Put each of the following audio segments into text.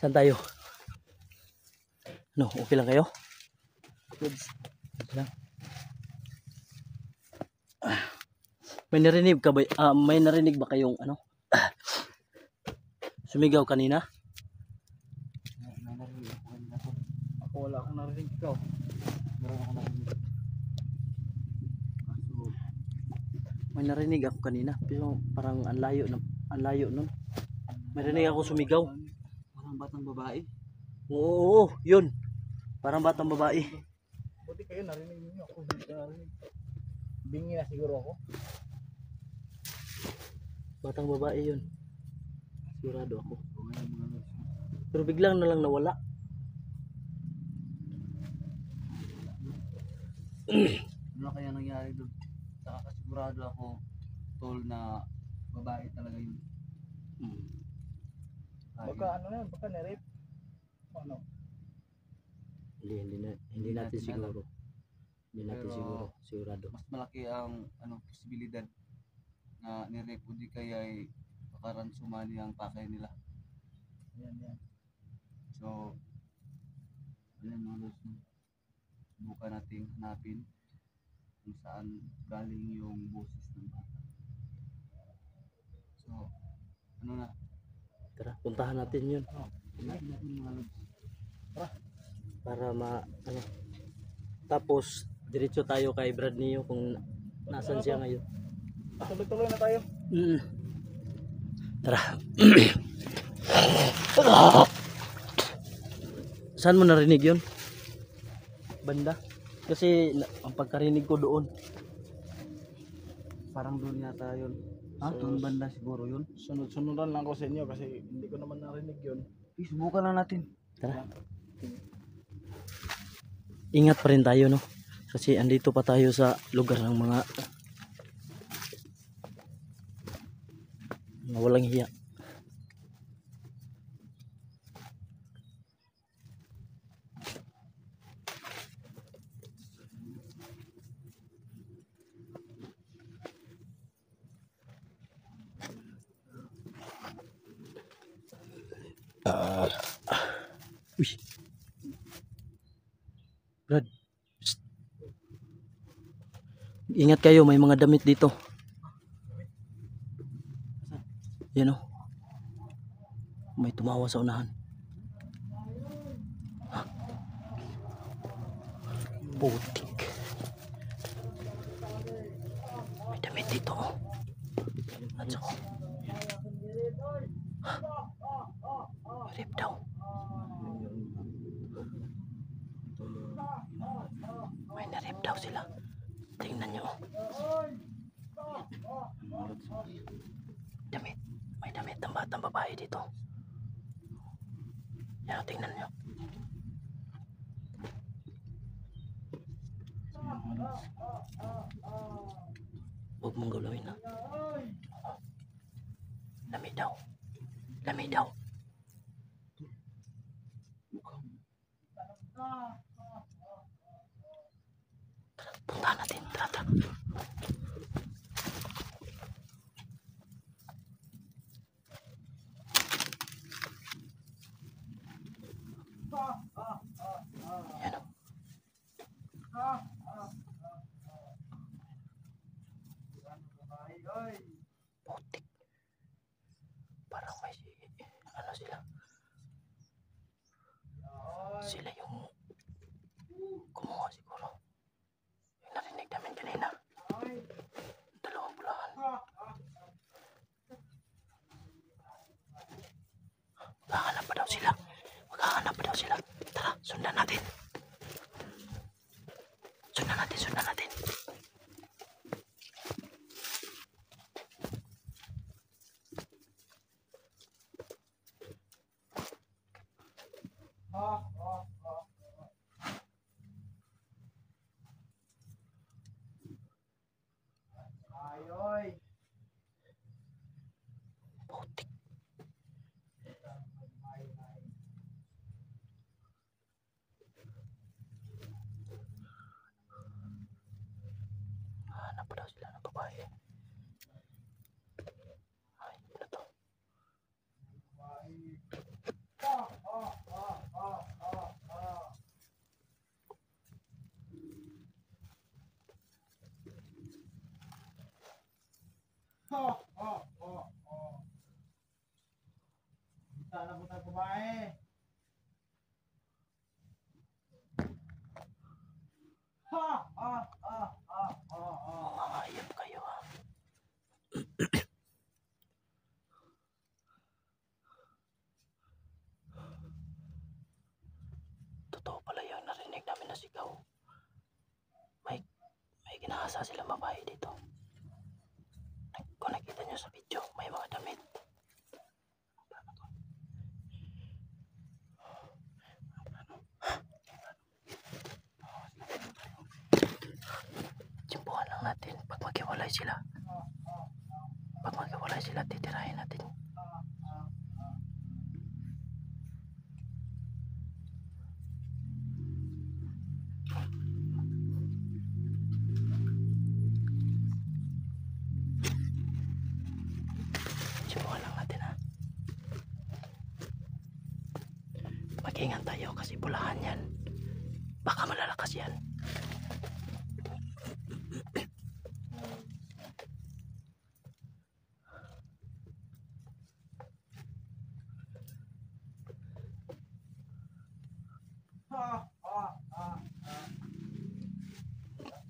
Saan tayo? Ano, okay lang kayo? Goods. Okay lang. May narinig ka ba? May narinig ba kayong ano? Sumigaw kanina? May narinig ako kanina to. Ako wala akong narinig, ikaw. Meron akong narinig. So, May narinig ako kanina, pero parang ang layo nun. May narinig ako sumigaw. Parang batang babae. Oo, yun. Parang batang babae. Buti kayo narinig niyo, ako hindi ko narinig. Bingi na siguro ako. Batang babae yun. Sigurado ako. So, ngayon mga lods. Pero biglang na lang nawala. Ano kaya nangyari doon? Nakakasigurado ako tol na babae talaga yun. Baka ano na, baka na-rape. Ano? Hindi natin siguro. Hindi natin Pero, siguro. Sigurado. Mas malaki ang posibilidad na ni-rape o di kaya ay pakaransuman ang pakay nila. Yan. So, ayan mga lods, subukan nating hanapin kung saan galing yung boses ng bata. So, ano na? Tara, puntahan natin yun. Hanapin natin mga lods. Para ano. Tapos, diretso tayo kay Brad Neo kung nasan siya ngayon. Tuloy-tuloy na tayo. Tara. Saan mo narinig yun? Banda? Kasi ang pagkarinig ko doon. Parang doon yata yun. So, Doon banda siguro yun. Sunod-sunudan lang ko sa inyo kasi hindi ko naman narinig yun. Subukan lang natin. Tara. Ingat pa rin tayo, no? Kasi andito pa tayo sa lugar ng mga walang hiya. Uy. Brad. Psst. Ingat kayo, may mga damit dito. Yan o. May tumawa sa unahan. Putik. May damit dito o. At saka. Rip daw. May narip daw sila. Tingnan nyo. Damit. May damit ng batang babae dito. Yan, tingnan nyo. Huwag mong gulawin, ha. Lami daw. Lami daw. Punta natin. Tara. Yan o. Putik. Parang may ano sila. Sila yung kumuha siguro. Yung narinig namin kanina. Dalawang bulahan. Maghahanap pa daw sila. Tara, sundan natin. Sundan natin. Putik. Hanap pa daw sila ng babae. Ay, ano to? nasa silang babae dito. Kung nakita nyo sa video, may mga damit. Tsimpuhan lang natin. Pag maghiwalay sila, titirahin natin. Tsimpuhan lang natin, ha. Mag-ingat tayo kasi bulahan yan. Baka malalakas yan.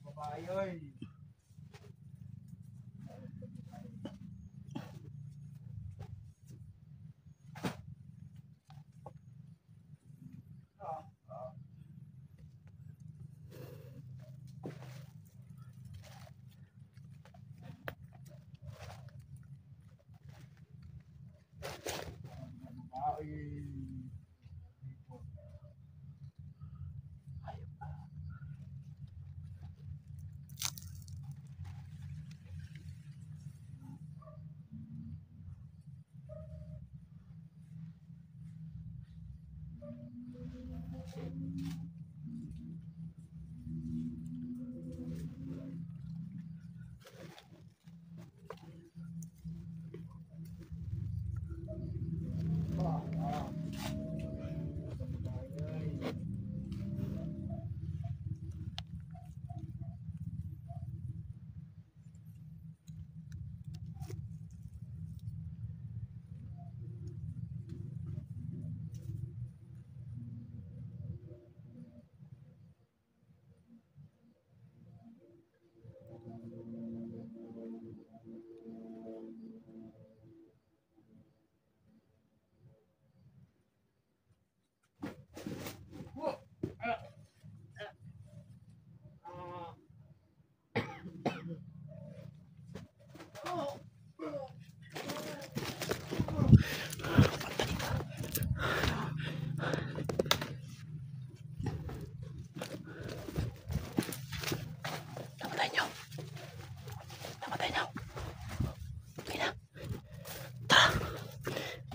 Babayoy.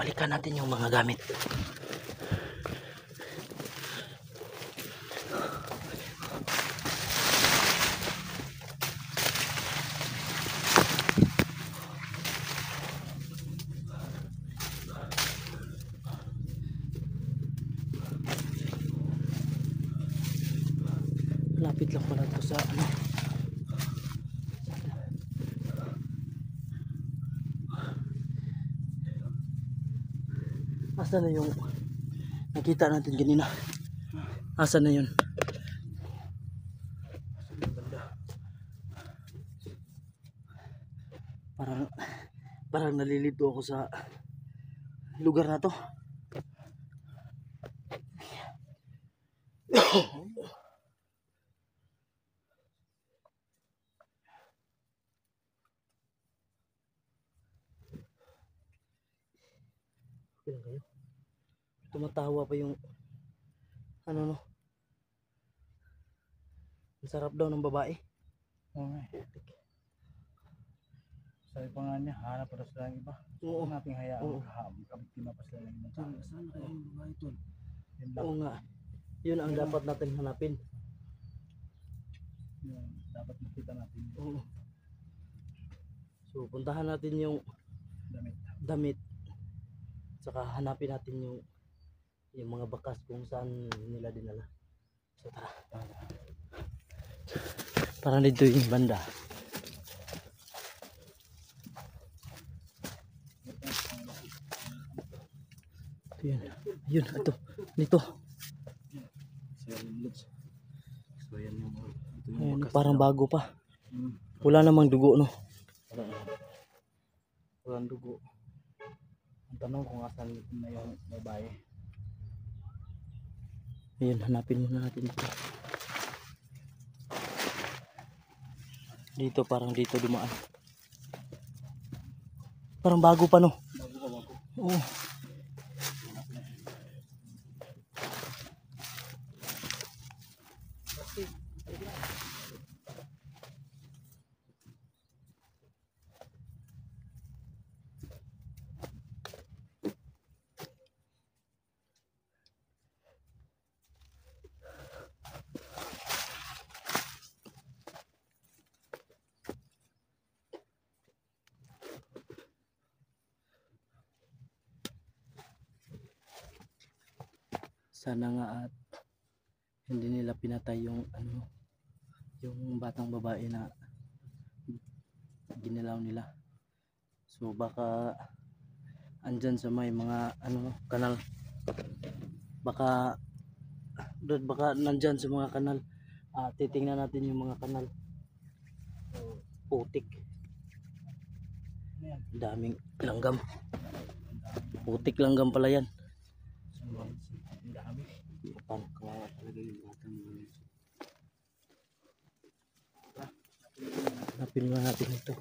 Balikan natin yung mga gamit. Lapit lang pala ito sa ano. Asan na yung nakita natin kanina? Asan na yun? Parang nalilito ako sa lugar na to. Okay lang kayo? Tumatawa pa yung ano no. Ang sarap daw ng babae. Okay. Sabi pa nga niya, hanap pa sila ng iba. Oo. Huwag nating hayaan Oo. magkabit na pa sila ng iba. Saan kaya yung babae tol? Yun lang. Oo nga. Yun ang dapat natin hanapin. Yun, dapat makita natin yun. Oo. So puntahan natin yung Damit. damit. Saka hanapin natin yung mga bakas kung saan nila dinala. So tara. Parang dito yung banda. Ito yan. Ayun, ito. Dito. So yan yung ito yung Ayun, bakas parang daw. bago pa. Wala namang dugo, no? Walang dugo. Ang tanong kung asan na yung babae. Ayun, hanapin muna natin dito. Dito parang dito dumaan. Parang bago pa no. Bago. Oo. Sana nga at hindi nila pinatay yung ano, yung batang babae na ginilaw nila. So baka andyan sa may mga ano kanal. Baka nandyan sa mga kanal. Titingnan natin yung mga kanal. Putik. Daming langgam. Putik langgam pala yan. Ang dami. Paano kawawa talaga yung batang yun. Hanapin nga natin ito.